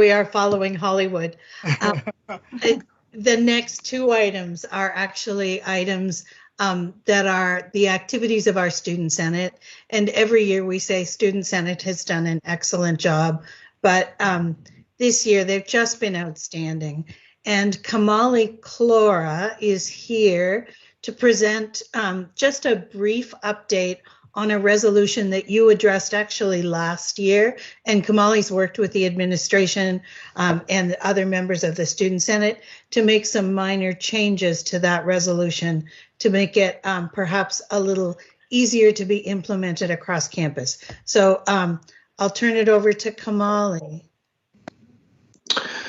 we are following Hollywood. The next two items are actually items that are the activities of our Student Senate. And every year we say Student Senate has done an excellent job, but this year they've just been outstanding. And Kamali Clora is here to present just a brief update on a resolution that you addressed actually last year. And Kamali's worked with the administration and other members of the Student Senate to make some minor changes to that resolution to make it perhaps a little easier to be implemented across campus. So I'll turn it over to Kamali.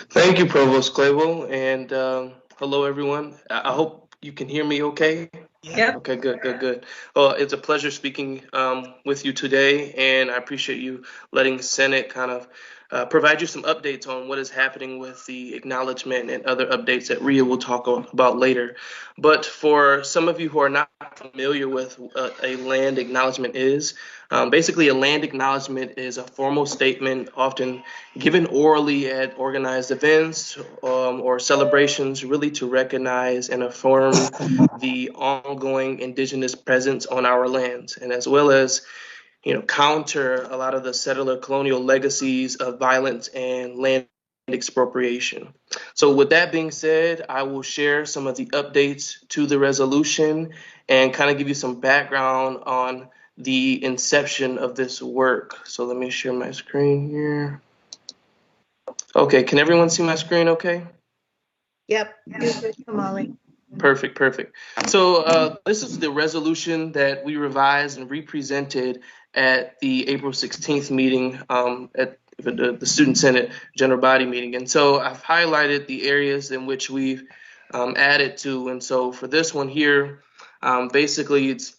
Thank you, Provost Claywell, and hello, everyone. I hope you can hear me okay. Yep. Okay, good. Well, it's a pleasure speaking with you today, and I appreciate you letting Senate kind of provide you some updates on what is happening with the acknowledgement and other updates that Rhea will talk about later. But for some of you who are not familiar with what a land acknowledgement is, basically a land acknowledgement is a formal statement often given orally at organized events or celebrations, really to recognize and affirm the ongoing indigenous presence on our lands, and as well as counter a lot of the settler colonial legacies of violence and land expropriation. So with that being said, I will share some of the updates to the resolution and kind of give you some background on the inception of this work. So let me share my screen here. Okay, can everyone see my screen okay? Yep, good, Kamali. Perfect. So this is the resolution that we revised and represented at the April 16th meeting at the Student Senate General Body meeting. And so I've highlighted the areas in which we've added to. And so for this one here, basically it's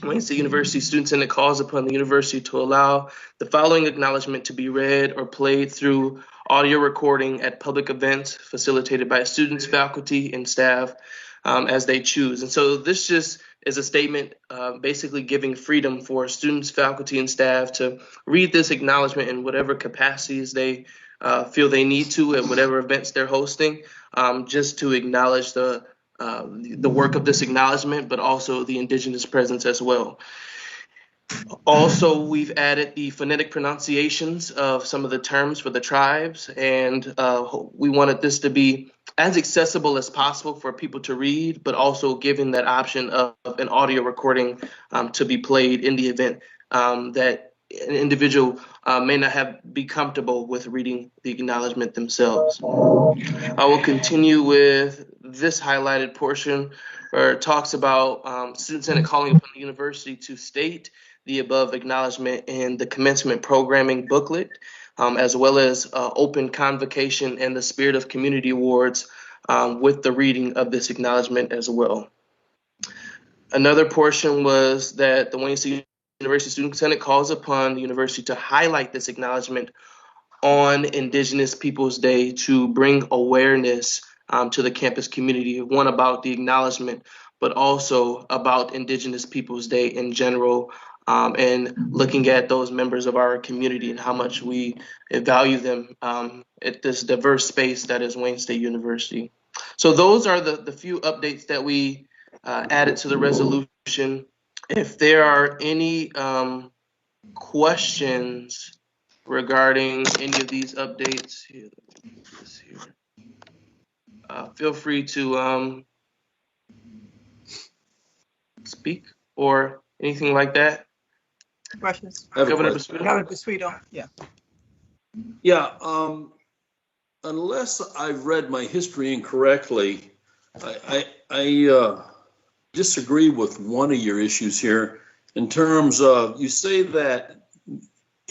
Wayne State University Student Senate calls upon the university to allow the following acknowledgement to be read or played through audio recording at public events facilitated by students, faculty, and staff as they choose. And so this just is a statement basically giving freedom for students, faculty, and staff to read this acknowledgement in whatever capacities they feel they need to at whatever events they're hosting, just to acknowledge the work of this acknowledgement, but also the indigenous presence as well. Also, we've added the phonetic pronunciations of some of the terms for the tribes, and we wanted this to be as accessible as possible for people to read, but also giving that option of an audio recording to be played in the event that an individual may not be comfortable with reading the acknowledgement themselves. I will continue with this highlighted portion where it talks about Student Senate calling upon the university to state the above acknowledgement in the commencement programming booklet, as well as open convocation and the Spirit of Community Awards with the reading of this acknowledgement as well. Another portion was that the Wayne State University Student Senate calls upon the university to highlight this acknowledgement on Indigenous Peoples Day to bring awareness to the campus community, one about the acknowledgement, but also about Indigenous Peoples Day in general, and looking at those members of our community and how much we value them at this diverse space that is Wayne State University. So those are the few updates that we added to the resolution. If there are any questions regarding any of these updates, feel free to speak or anything like that. Questions? Governor Basuto? Yeah. Unless I've read my history incorrectly, I disagree with one of your issues here in terms of, you say that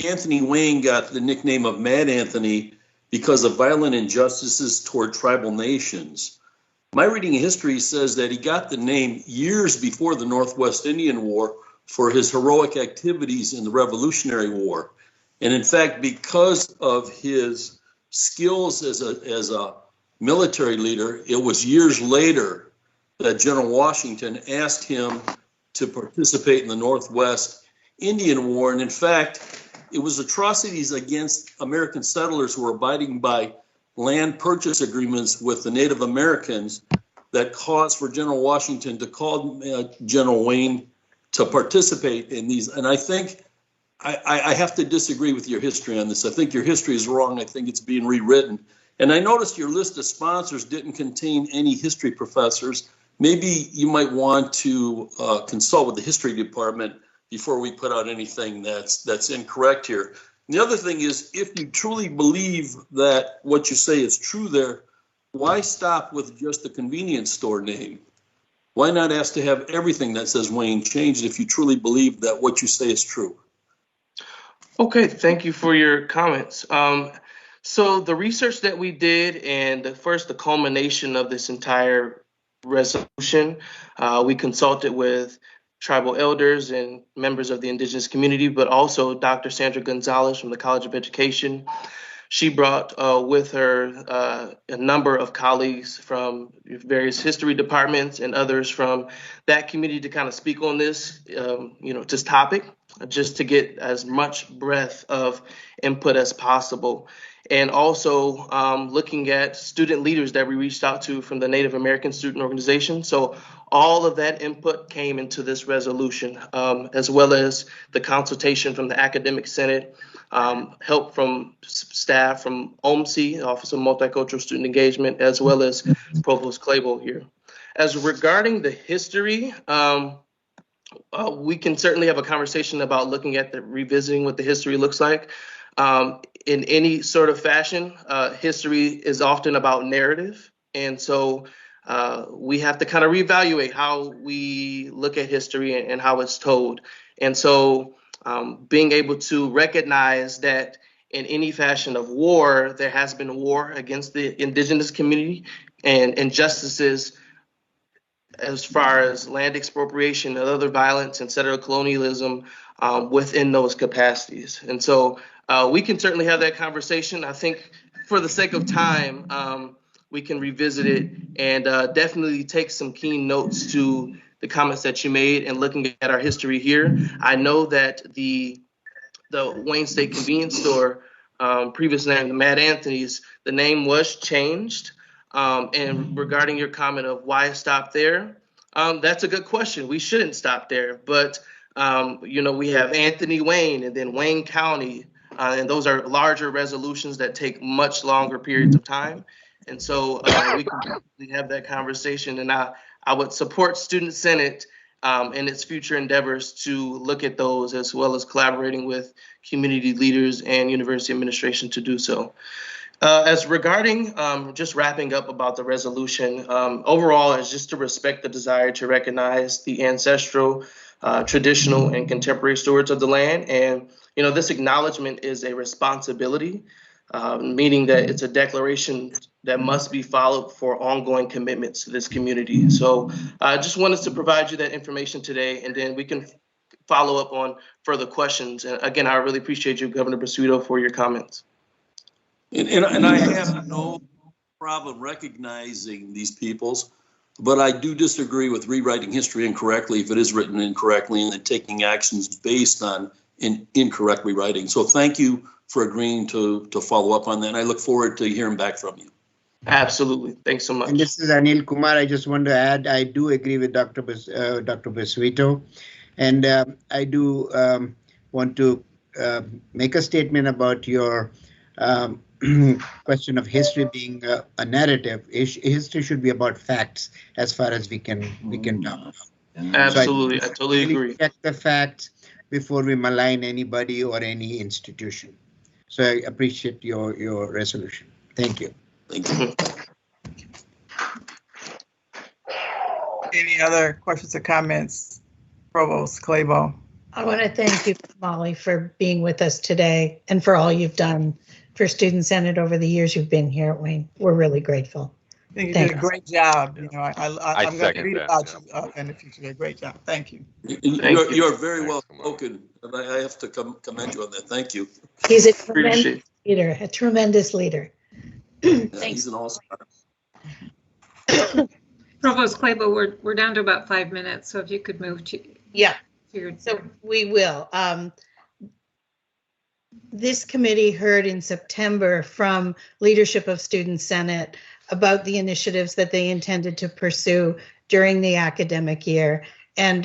Anthony Wayne got the nickname of Mad Anthony because of violent injustices toward tribal nations. My reading of history says that he got the name years before the Northwest Indian War for his heroic activities in the Revolutionary War. And in fact, because of his skills as a military leader, it was years later that General Washington asked him to participate in the Northwest Indian War. And in fact, it was atrocities against American settlers who were abiding by land purchase agreements with the Native Americans that caused for General Washington to call General Wayne to participate in these. And I think I have to disagree with your history on this. I think your history is wrong. I think it's being rewritten. And I noticed your list of sponsors didn't contain any history professors. Maybe you might want to consult with the history department before we put out anything that's incorrect here. And the other thing is, if you truly believe that what you say is true there, why stop with just the convenience store name? Why not ask to have everything that says Wayne changed if you truly believe that what you say is true? Okay, thank you for your comments. So the research that we did, and the culmination of this entire resolution, we consulted with tribal elders and members of the indigenous community, but also Dr. Sandra Gonzalez from the College of Education. She brought with her a number of colleagues from various history departments and others from that community to kind of speak on this, this topic, just to get as much breadth of input as possible. And also looking at student leaders that we reached out to from the Native American Student Organization. So all of that input came into this resolution, as well as the consultation from the Academic Senate, help from staff from OMSI, Office of Multicultural Student Engagement, as well as Provost Clable here. As regarding the history, we can certainly have a conversation about looking at revisiting what the history looks like. In any sort of fashion, history is often about narrative. And so we have to kind of reevaluate how we look at history and how it's told. And so being able to recognize that in any fashion of war, there has been a war against the indigenous community and injustices as far as land expropriation and other violence and settler colonialism within those capacities. And so we can certainly have that conversation. I think for the sake of time, we can revisit it and definitely take some keen notes to the comments that you made and looking at our history here. I know that the Wayne State Convenience Store, previous name, the Mad Anthony's, the name was changed. And regarding your comment of why stop there, that's a good question. We shouldn't stop there, but we have Anthony Wayne and then Wayne County, and those are larger resolutions that take much longer periods of time. And so we can have that conversation, and I would support Student Senate in its future endeavors to look at those, as well as collaborating with community leaders and university administration to do so. As regarding just wrapping up about the resolution, overall is just to respect the desire to recognize the ancestral, traditional, and contemporary stewards of the land. And, this acknowledgement is a responsibility, meaning that it's a declaration that must be followed for ongoing commitments to this community. So I just wanted to provide you that information today, and then we can follow up on further questions. And again, I really appreciate you, Governor Basuito, for your comments. And I have no problem recognizing these peoples, but I do disagree with rewriting history incorrectly if it is written incorrectly and then taking actions based on incorrect rewriting. So thank you for agreeing to follow up on that. And I look forward to hearing back from you. Absolutely. Thanks so much. And this is Anil Kumar. I just want to add, I do agree with Dr. Basuito. And I do want to make a statement about your question of history being a narrative. History should be about facts as far as we can talk about. Absolutely. So I totally agree. Check the facts before we malign anybody or any institution. So I appreciate your resolution. Thank you. Thank you. Any other questions or comments? Provost Clabo. I want to thank you, Molly, for being with us today and for all you've done for Student Senate over the years you've been here at Wayne. We're really grateful. I think you did a great job. I'm going to read about you in the future. You did a great job. Thank you. You're very well spoken, and I have to commend you on that. Thank you. He's a tremendous leader. A tremendous leader. Thanks. He's an all-star. Provost Clabo, we're down to about 5 minutes, so if you could move to so we will. This committee heard in September from leadership of Student Senate about the initiatives that they intended to pursue during the academic year. And